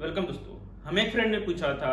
Welcome दोस्तों। हमें एक फ्रेंड ने पूछा था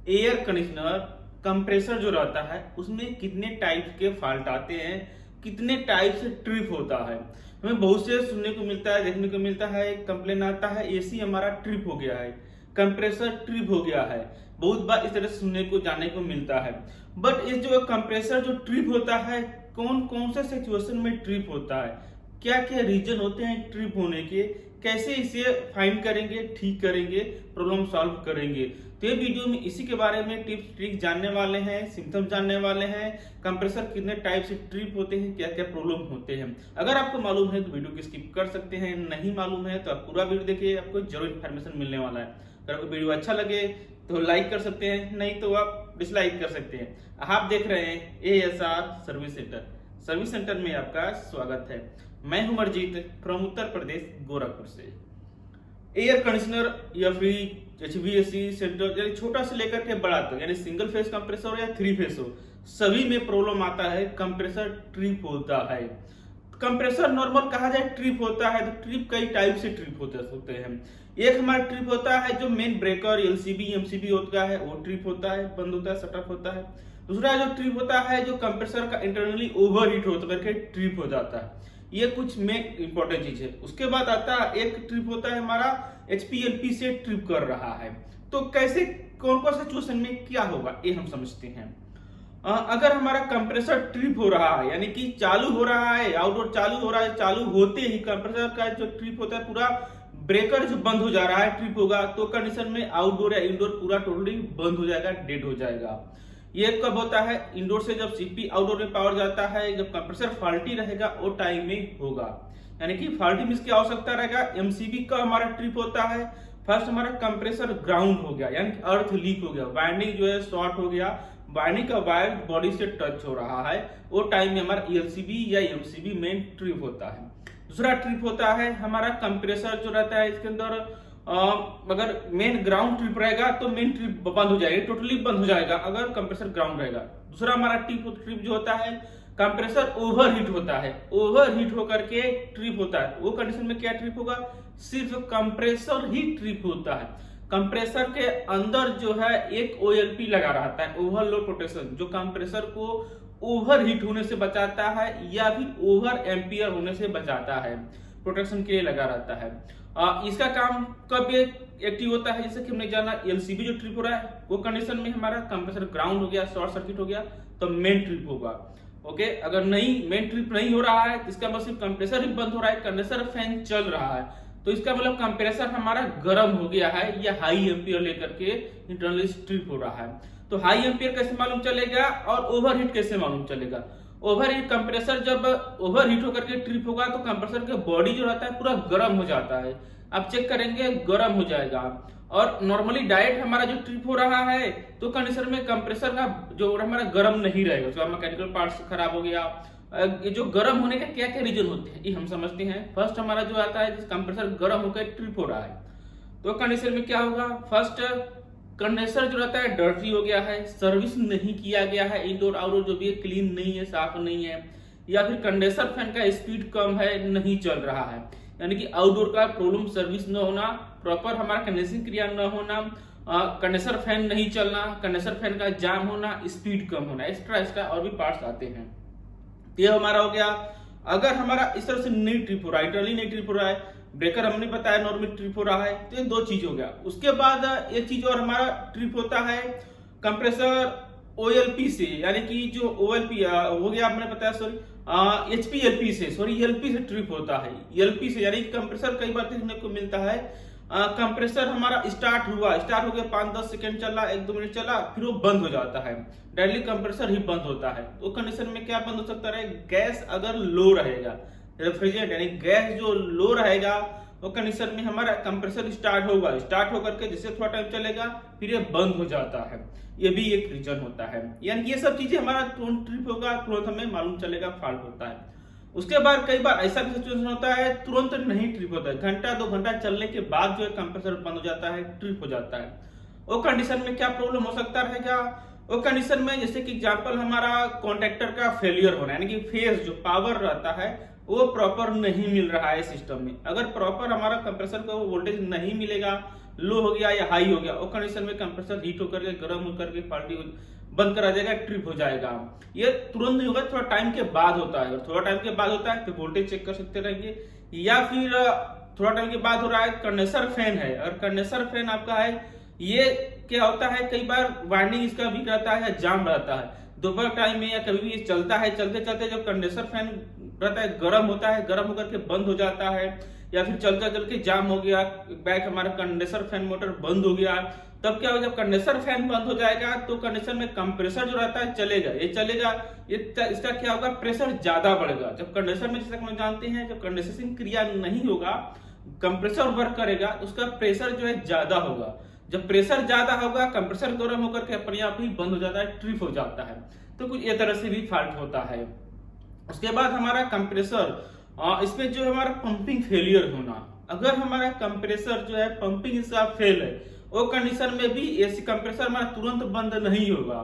एयर कंडीशनर कंप्रेसर जो रहता है उसमें कितने टाइप के फॉल्ट आते हैं, कितने टाइप से ट्रिप होता है। हमें बहुत से सुनने को मिलता है, देखने को मिलता है, कंप्लेन आता है एसी हमारा ट्रिप हो गया है, कंप्रेसर ट्रिप हो गया है। बहुत बार इस तरह से सुनने को जानने को मिलता है। बट ये जो कंप्रेसर जो ट्रिप होता है, कौन कौन से सिचुएशन में ट्रिप होता है, क्या क्या रीजन होते हैं ट्रिप होने के, कैसे इसे फाइंड करेंगे, ठीक करेंगे, प्रॉब्लम सॉल्व करेंगे। तो ये वीडियो में इसी के बारे में टिप्स ट्रिक्स जानने वाले हैं, सिम्टम्स जानने वाले हैं, कंप्रेसर कितने टाइप से ट्रिप होते हैं, क्या क्या प्रॉब्लम होते हैं। अगर आपको मालूम है तो वीडियो को स्किप कर सकते हैं, नहीं मालूम है तो आप पूरा वीडियो देखिए, आपको जरूर इन्फॉर्मेशन मिलने वाला है। अगर आपको वीडियो अच्छा लगे तो लाइक कर सकते हैं, नहीं तो आप डिसलाइक कर सकते हैं। आप देख रहे हैं ASR service centre. Service centre में आपका स्वागत है। मैं हूं अमरजीत फ्रॉम उत्तर प्रदेश गोरखपुर से। एयर कंडीशनर या फ्रिज, HVAC सेंटर, यानी छोटा से लेकर के बड़ा तक, यानी सिंगल फेस कंप्रेसर हो या 3 फेस हो, सभी में प्रॉब्लम आता है, कंप्रेसर ट्रिप होता है। कंप्रेसर नॉर्मल कहा जाए ट्रिप होता है तो ट्रिप कई टाइप से ट्रिप होते हैं। एक हमारा ट्रिप होता है जो मेन ब्रेकर LCB MCB होता है, वो ट्रिप होता है, बंद होता है, शट होता है। दूसरा जो ट्रिप होता है जो कंप्रेसर का इंटरनली ओवरहीट होता करके ट्रिप हो जाता है। ये कुछ में इंपॉर्टेंट चीज है। उसके बाद आता है एक ट्रिप होता है हमारा HPLP से ट्रिप कर रहा है। तो कैसे, कौन कौन सिचुएशन में क्या होगा ये हम समझते हैं। अगर हमारा कंप्रेसर ट्रिप हो रहा है, यानी कि चालू हो रहा है, आउटडोर चालू हो रहा है, चालू होते ही कंप्रेसर का जो ट्रिप होता है, पूरा ब्रेकर जो बंद हो जा रहा है, ट्रिप होगा, तो कंडीशन में आउटडोर या इंडोर पूरा टोटली बंद हो जाएगा, डेड हो जाएगा। ये कब होता है? इंडोर से जब CP आउटडोर में पावर जाता है, जब कंप्रेसर फॉल्टी रहेगा वो टाइम में होगा। यानी कि फॉल्टी मींस की आवश्यकता रहेगा। MCB का हमारा ट्रिप होता है, फर्स्ट हमारा कंप्रेसर ग्राउंड हो गया, यानी अर्थ लीक हो गया, वायरिंग जो है शॉर्ट हो गया, वायरिंग का वायर बॉडी से टच हो रहा है, वो टाइम में हमारा LCB या MCB मेन ट्रिप होता है। दूसरा ट्रिप होता है हमारा कंप्रेसर जो रहता है, इसके अंदर अगर मेन ग्राउंड ट्रिप रहेगा तो मेन ट्रिप बंद हो जाएगी, टोटली बंद हो जाएगा अगर कंप्रेसर ग्राउंड रहेगा। दूसरा हमारा ट्रिप जो होता है, कंप्रेसर ओवरहीट होता है, ओवरहीट होकर के ट्रिप होता है। वो कंडीशन में क्या ट्रिप होगा? सिर्फ कंप्रेसर ही ट्रिप होता है। कंप्रेसर के अंदर जो है एक OLP लगा रहता है, ओवरलोड प्रोटेक्शन, जो कंप्रेसर को ओवरहीट होने से बचाता है या फिर ओवर एम्पियर होने से बचाता है, प्रोटेक्शन के लिए लगा रहता है। इसका काम कब एक्टिव होता है? जैसे कि हमने जाना LCB जो ट्रिप हो रहा है, वो कंडीशन में हमारा कंप्रेसर ग्राउंड हो गया, शॉर्ट सर्किट हो गया, तो मेन ट्रिप होगा। ओके, अगर नहीं मेन ट्रिप नहीं हो रहा है तो इसका मतलब कंप्रेसर ही बंद हो रहा है, कंडेंसर फैन चल रहा है, तो इसका मतलब कंप्रेसर हमारा गर्म हो गया है या हाई एम्पियर लेकर के इंटरनली ट्रिप हो रहा है। तो हाई एम्पियर कैसे मालूम चलेगा और ओवरहीट कैसे मालूम चलेगा? ओवरहीट, कंप्रेसर जब ओवरहीट होकर के ट्रिप होगा तो कंप्रेसर का बॉडी जो रहता है पूरा गर्म हो जाता है। आप चेक करेंगे गर्म हो जाएगा। और नॉर्मली डायरेक्ट हमारा जो ट्रिप हो रहा है तो कंडीशन में कंप्रेसर का जो हमारा गर्म नहीं रहेगा, उसका मैकेनिकल पार्ट्स खराब हो गया। ये जो गर्म होने का क्या क्या रीजन होते हैं ये हम समझते हैं। फर्स्ट हमारा जो आता है कंप्रेसर गर्म होकर ट्रिप हो रहा है तो कंडीशन में क्या होगा? फर्स्ट, कंडेंसर जो रहता है डर्टी हो गया है, सर्विस नहीं किया गया है, इंडोर आउटडोर जो भी है क्लीन नहीं है, साफ नहीं है, या फिर कंडेंसर फैन का स्पीड कम है, नहीं चल रहा है, यानी कि आउटडोर का प्रॉब्लम, सर्विस न होना, प्रॉपर हमारा कंडेंसिंग क्रिया न होना, कंडेंसर फैन नहीं चलना, कंडेंसर फैन का जाम होना, स्पीड कम होना, एक्स्ट्रा और भी पार्ट्स आते हैं। ये हमारा हो गया। अगर हमारा इस तरह से नहीं ट्रिप हो रहा है, इंटरनली नहीं ट्रिप हो रहा है, ब्रेकर हमने बताया नॉर्मल ट्रिप हो रहा है, तो ये दो चीज हो गया। उसके बाद एक चीज और हमारा ट्रिप होता है कंप्रेसर OLP से, यानी कि जो OLP हो गया आपने बताया, सॉरी HPLP से, सॉरी LP से ट्रिप होता है। LP से यानी कंप्रेसर कई बार देखने को मिलता है, कंप्रेसर हमारा स्टार्ट हो गया 5-10 सेकंड चला, 1-2 मिनट चला, फिर वो बंद हो जाता है, डायरेक्टली कंप्रेसर ही बंद होता है। तो कंडीशन में क्या बंद हो सकता है? गैस अगर लो रहेगा, रेफ्रिजरेंट यानी गैस जो लो रहेगा, वो कंडीशन में हमारा कंप्रेसर स्टार्ट होकर के जिससे थोड़ा टाइम चलेगा फिर ये बंद हो जाता है। ये भी एक रीजन होता है। यानी ये सब चीजें हमारा तुरंत ट्रिप होगा, तुरंत हमें मालूम चलेगा फॉल्ट होता है। उसके बाद कई बार ऐसा भी सिचुएशन होता है तुरंत नहीं ट्रिप होता है, घंटा 2 घंटा चलने के बाद जो है कंप्रेसर बंद हो जाता है, ट्रिप हो जाता है। वो कंडीशन में क्या प्रॉब्लम हो सकता रहेगा? वो कंडीशन में जैसे कि एग्जांपल हमारा कॉन्टेक्टर का फेलियर होना, यानी कि फेज जो पावर रहता है वो प्रॉपर नहीं मिल रहा है सिस्टम में। अगर प्रॉपर हमारा कंप्रेसर को वोल्टेज नहीं मिलेगा, लो हो गया या हाई हो गया, वो कंडीशन में कंप्रेसर हीट होकर के गर्म होकर के फॉल्टी बंद करा जाएगा, ट्रिप हो जाएगा। ये तुरंत नहीं होगा, थोड़ा टाइम के बाद होता है। थोड़ा टाइम के बाद होता है तो वोल्टेज चेक कर सकते रहेंगे, या फिर थोड़ा टाइम के बाद हो रहा है कंडेंसर फैन है, और कंडेंसर फैन आपका है, ये क्या होता है कई बार वाइंडिंग इसका वीक रहता है या जाम रहता है, दोपहर टाइम में या कभी भी चलता है, चलते चलते जब कंडेंसर फैन रहता है गर्म होता है, गर्म होकर के बंद हो जाता है, या फिर चलते चलते जाम हो गया, बैक हमारा कंडेंसर फैन मोटर बंद हो गया, तब क्या होगा, जब कंडेंसर फैन बंद हो जाएगा तो कंडेंसर में कंप्रेसर जो रहता है चलेगा, इसका क्या होगा, प्रेशर ज्यादा बढ़ेगा। जब कंडेंसर में, जैसा हम जानते हैं, जब कंडेंसेशन क्रिया नहीं होगा, कंप्रेसर वर्क करेगा, उसका प्रेशर जो है ज्यादा होगा। जब प्रेशर ज्यादा होगा, कंप्रेसर गर्म होकर के अपने आप ही बंद हो जाता है, ट्रिप हो जाता है। तो कुछ ये तरह से भी फॉल्ट होता है। उसके बाद हमारा कंप्रेसर, इसमें जो हमारा पंपिंग फेलियर होना, अगर हमारा कंप्रेसर जो है पंपिंग इसका फेल है, वो कंडीशन में भी एसी कंप्रेसर हमारा तुरंत बंद नहीं होगा।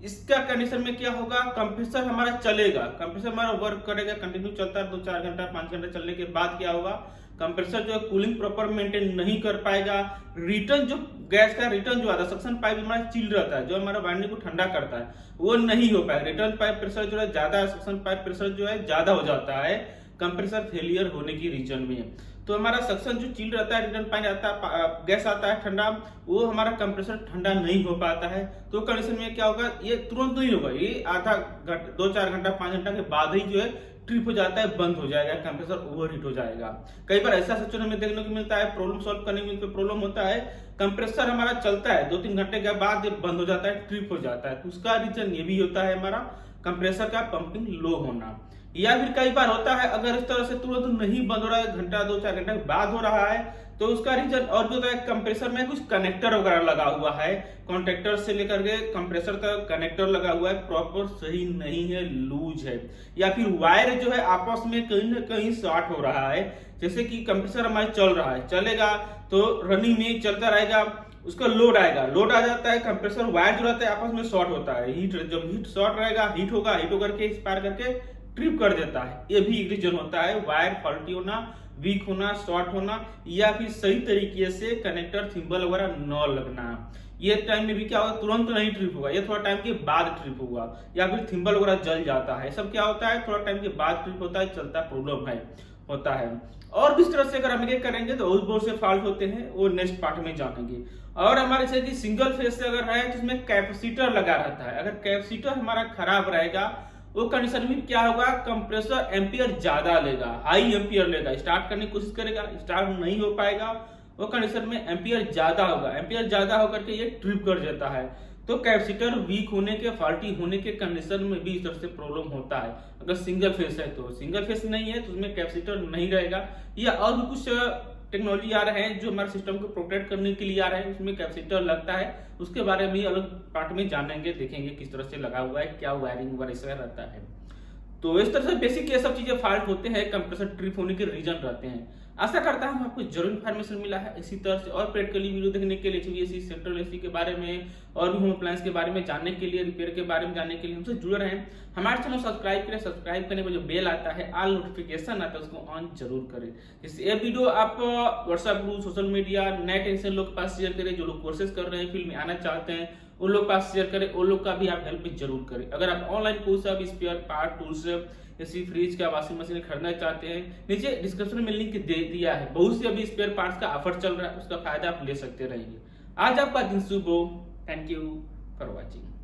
इसका कंडीशन में क्या होगा, कंप्रेसर हमारा चलेगा, कंप्रेसर हमारा वर्क करेगा, कंटिन्यू चलता है, 2-4 घंटा 5 घंटा चलने के बाद क्या होगा, कंप्रेसर जो है कूलिंग प्रॉपर मेंटेन नहीं कर पाएगा। रिटर्न जो गैस का रिटर्न जो आता है, सक्शन पाइप हमारा चिल रहता है, जो हमारा वाइंडिंग को ठंडा करता है, वो नहीं हो पाएगा। रिटर्न पाइप प्रेशर जो है ज्यादा, सक्शन पाइप प्रेशर जो है ज्यादा हो जाता है कंप्रेसर फेलियर होने की रीजन में। तो हमारा सक्शन जो चिल रहता है, रिटर्न पाइप आता है, गैस आता है ठंडा, वो हमारा कंप्रेसर ठंडा नहीं हो पाता है। तो कंडीशन में क्या होगा, ये तुरंत नहीं होगा, ये आधा घंटा 2-4 घंटा 5 घंटा के बाद ही जो है ट्रिप हो जाता है, बंद हो जाएगा, कंप्रेसर ओवरहीट हो जाएगा। कई बार ऐसा सिचुएशन हमें देखने को मिलता है, प्रॉब्लम सॉल्व करने में प्रॉब्लम होता है, कंप्रेसर हमारा चलता है, 2-3 घंटे के बाद ये बंद हो जाता है, ट्रिप हो जाता है। तो उसका रीजन ये भी होता है हमारा कंप्रेसर का पंपिंग लो होना। या फिर कई बार होता है, अगर इस तरह से तुरंत नहीं बंद हो रहा है, घंटा 2-4 घंटे के बाद हो रहा है, तो उसका रीजन और भी होता है, कंप्रेसर में कुछ कनेक्टर वगैरह लगा हुआ है, कॉन्ट्रैक्टर से लेकर के कंप्रेसर तक कनेक्टर लगा हुआ है, प्रॉपर सही नहीं है, लूज है, या फिर वायर जो है आपस में कहीं ना कहीं शॉर्ट हो रहा है। जैसे कि कंप्रेसर हमारे चल रहा है, चलेगा तो रनिंग में चलता रहेगा, उसका लोड आएगा, लोड आ जाता है, कंप्रेसर वायर जो रहता है आपस में शॉर्ट होता है, जब हीट शॉर्ट रहेगा, हीट होगा, हीट होकर के एक्सपायर करके ट्रिप कर देता है। ये भी एक रीजन होता है, वायर फॉल्टी होना, वीक होना, शॉर्ट होना, या फिर सही तरीके से कनेक्टर थिम्बल वगैरह न लगना। ये टाइम में भी क्या होगा, तुरंत नहीं ट्रिप होगा, ये थोड़ा टाइम के बाद ट्रिप होगा, या फिर थिम्बल वगैरह जल जाता है। सब क्या होता है, थोड़ा टाइम के बाद ट्रिप होता है, चलता प्रॉब्लम है होता है। और भी इस तरह से अगर हम ये करेंगे तो और बहुत से फॉल्ट होते हैं, वो नेक्स्ट पार्ट में जानेंगे। और हमारे से सिंगल फेज से अगर है, जिसमें कैपेसिटर लगा रहता है, अगर कैपेसिटर हमारा खराब रहेगा, वो कंडीशन में क्या होगा, कंप्रेसर एम्पियर ज्यादा लेगा, हाई एम्पियर लेगा, स्टार्ट करने की कोशिश करेगा, स्टार्ट नहीं हो पाएगा, वो कंडीशन में एम्पियर ज्यादा होगा, एम्पियर ज्यादा होकर के ये ट्रिप कर देता है। तो कैपेसिटर वीक होने के, फॉल्टी होने के कंडीशन में भी इस तरह से प्रॉब्लम होता है। अगर सिंगल फेस है, तो सिंगल फेस नहीं है तो उसमें कैपेसिटर नहीं रहेगा, या और भी कुछ टेक्नोलॉजी आ रहे हैं जो हमारे सिस्टम को प्रोटेक्ट करने के लिए आ रहे हैं, उसमें कैपेसिटर लगता है, उसके बारे में अलग पार्ट में जानेंगे, देखेंगे किस तरह से लगा हुआ है, क्या वायरिंग वगैरह रहता है। तो इस तरह से बेसिक ये सब चीजें फॉल्ट होते हैं, कंप्रेसर ट्रिप होने के रीजन रहते हैं। आशा करता हूं आपको जरूर इन्फॉर्मेशन मिला है। इसी तरह से और प्रैक्टिकली वीडियो देखने के लिए HVAC, सेंट्रल एसी के बारे में और भी होम अप्लायंस के बारे में जानने के लिए, रिपेयर के बारे में जानने के लिए हमसे जुड़े रहें। हमारे चैनल सब्सक्राइब करें, सब्सक्राइब करने पर जो बेल आता है, ऑल नोटिफिकेशन आता है, उसको ऑन जरूर करें। जिससे ये वीडियो आप WhatsApp group, social media, net ऐसे लोग के पास शेयर करें, जो लोग कोर्सेज कर रहे हैं, फील्ड में आना चाहते हैं, उन लोग पास शेयर करें, उन लोग का भी आप हेल्प जरूर करें। अगर आप ऑनलाइन कोई सा भी स्पेयर पार्ट, टूल्स, जैसे फ्रिज का, वॉशिंग मशीन खरीदना चाहते हैं, नीचे डिस्क्रिप्शन में लिंक दे दिया है, बहुत से अभी स्पेयर पार्ट्स का ऑफर चल रहा है, उसका फायदा आप ले सकते रहेंगे। आज आपका दिन शुभ हो। Thank you for watching.